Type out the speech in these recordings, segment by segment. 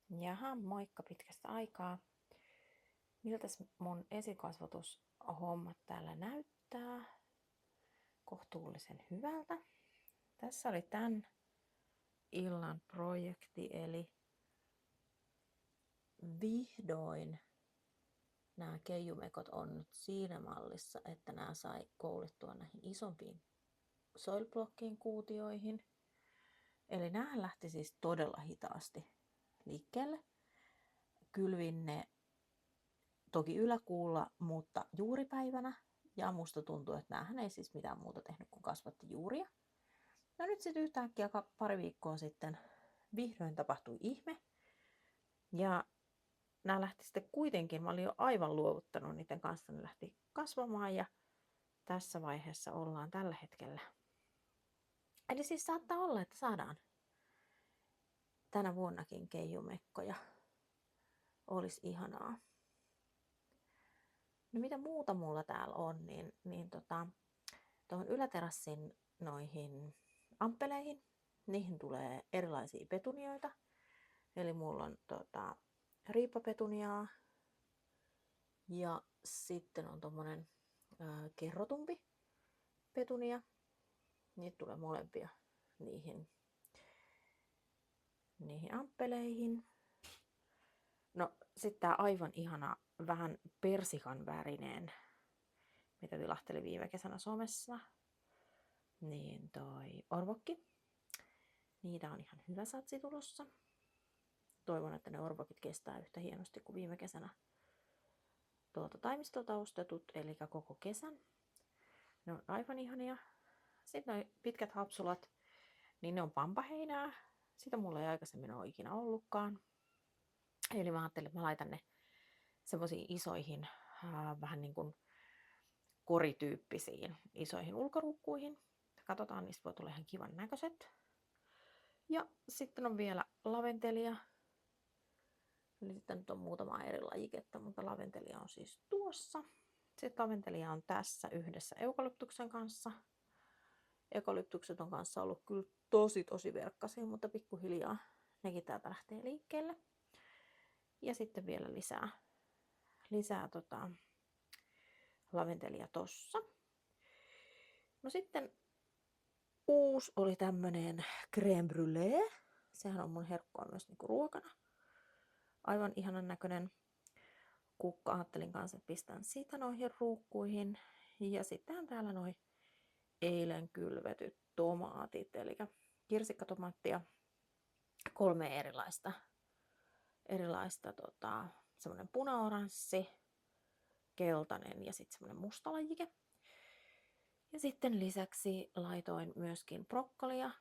Jaha, moikka pitkästä aikaa. Miltäs mun esikasvatushommat täällä näyttää? Kohtuullisen hyvältä. Tässä oli tämän illan projekti, eli vihdoin nämä keijumekot on nyt siinä mallissa, että nämä sai koulittua näihin isompiin soilblokkiin kuutioihin. Eli nämä lähti siis todella hitaasti liikkeelle. Kylvin ne toki yläkuulla, mutta juuripäivänä. Ja musta tuntuu, että näähän ei siis mitään muuta tehnyt kuin kasvatti juuria. No nyt sitten yhtäkkiä pari viikkoa sitten vihdoin tapahtui ihme. Ja nämä lähti sitten kuitenkin, mä olin jo aivan luovuttanut niiden kanssa, ne lähti kasvamaan ja tässä vaiheessa ollaan tällä hetkellä. Eli siis saattaa olla, että saadaan tänä vuonnakin keijumekkoja. Olisi ihanaa. No mitä muuta mulla täällä on, niin tuohon yläterassin noihin amppeleihin, niihin tulee erilaisia petunioita. Eli mulla on riippapetuniaa ja sitten on tommonen kerrotumpi petunia. Niitä tulee molempia niihin amppeleihin. No sitten tää aivan ihana vähän persikan värinen, mitä vilahteli viime kesänä somessa, niin toi orvokki. Niitä on ihan hyvä satsi tulossa. Toivon, että ne orvokit kestää yhtä hienosti kuin viime kesänä taimistolta ostetut, eli koko kesän. Ne on aivan ihania. Sitten noi pitkät hapsulat, niin ne on pampaheinää. Sitä mulla ei aikaisemmin ole ikinä ollutkaan. Eli mä ajattelin, että mä laitan ne semmoisiin isoihin, vähän niin kuin korityyppisiin isoihin ulkoruukkuihin. Katsotaan, niistä voi tulla ihan kivan näköiset. Ja sitten on vielä laventelia. Eli sitten nyt on muutama eri lajiketta, mutta laventelia on siis tuossa. Sitten laventelia on tässä yhdessä eukalyptuksen kanssa. Eukalyptukset on kanssa ollut kyllä tosi verkkaisia, mutta pikkuhiljaa nekin täältä lähtee liikkeelle. Ja sitten vielä lisää laventelia tossa. No sitten uusi oli tämmönen crème brûlée. Sehän on mun herkkua myös niinku ruokana. Aivan ihanan näköinen kukka. Ajattelin kanssa, että pistän sitä noihin ruukkuihin. Ja sitten täällä noi eilen kylvetyt tomaatit, eli kirsikkatomaattia, 3 erilaista semmoinen punaoranssi, keltainen ja sitten semmoinen musta lajike. Ja sitten lisäksi laitoin myöskin brokkolia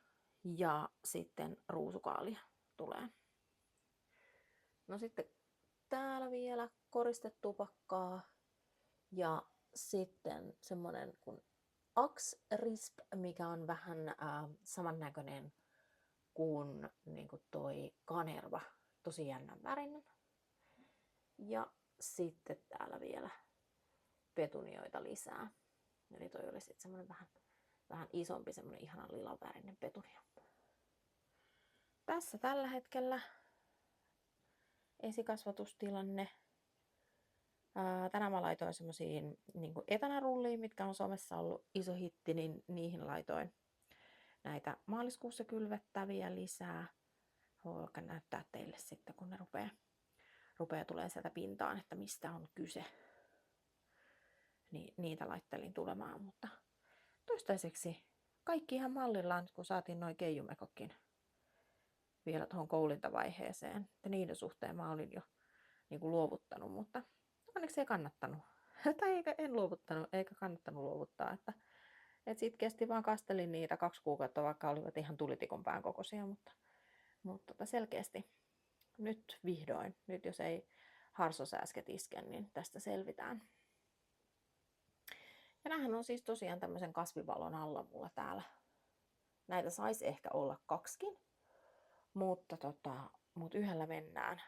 ja sitten ruusukaalia tulee. No sitten täällä vielä koristetupakkaa ja sitten semmonen kuin Axe Risp, mikä on vähän samannäköinen kuin niinku toi kanerva, tosi jännän värinen. Ja sitten täällä vielä petunioita lisää. Eli toi oli sitten semmonen vähän isompi, semmonen ihanan lilavärinen petunia. Tässä tällä hetkellä esikasvatustilanne. Tänään mä laitoin semmoisiin niin etänärulliin, mitkä on somessa ollut iso hitti, niin niihin laitoin näitä maaliskuussa kylvettäviä lisää. Voin näyttää teille sitten, kun ne rupeaa tulee sieltä pintaan, että mistä on kyse. Niin niitä laittelin tulemaan, mutta toistaiseksi kaikki ihan mallillaan, kun saatiin noin keijumekotkin vielä tuohon koulintavaiheeseen. Ja niiden suhteen mä olin jo niin kuin luovuttanut, mutta onneksi ei kannattanut. Tai en luovuttanut, eikä kannattanut luovuttaa. Että siitä kesti vaan kastelin niitä 2 kuukautta, vaikka olivat ihan tulitikon pään kokoisia, mutta selkeästi nyt vihdoin, nyt jos ei harsosääsket iske, niin tästä selvitään. Ja näähän on siis tosiaan tämmöisen kasvivalon alla mulla täällä. Näitä saisi ehkä olla 2kin, mutta yhdellä mennään.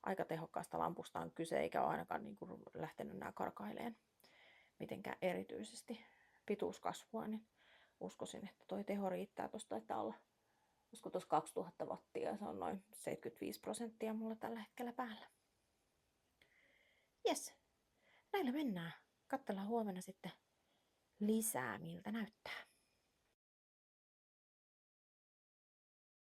Aika tehokkaasta lampusta on kyse, eikä ole ainakaan niin kuin lähtenyt nämä karkaileen mitenkään erityisesti pituuskasvua, niin uskoisin, että toi teho riittää tuosta, että olisiko tuossa 2000 wattia, se on noin 75% mulla tällä hetkellä päällä. Jes, näillä mennään. Katsellaan huomenna sitten lisää, miltä näyttää.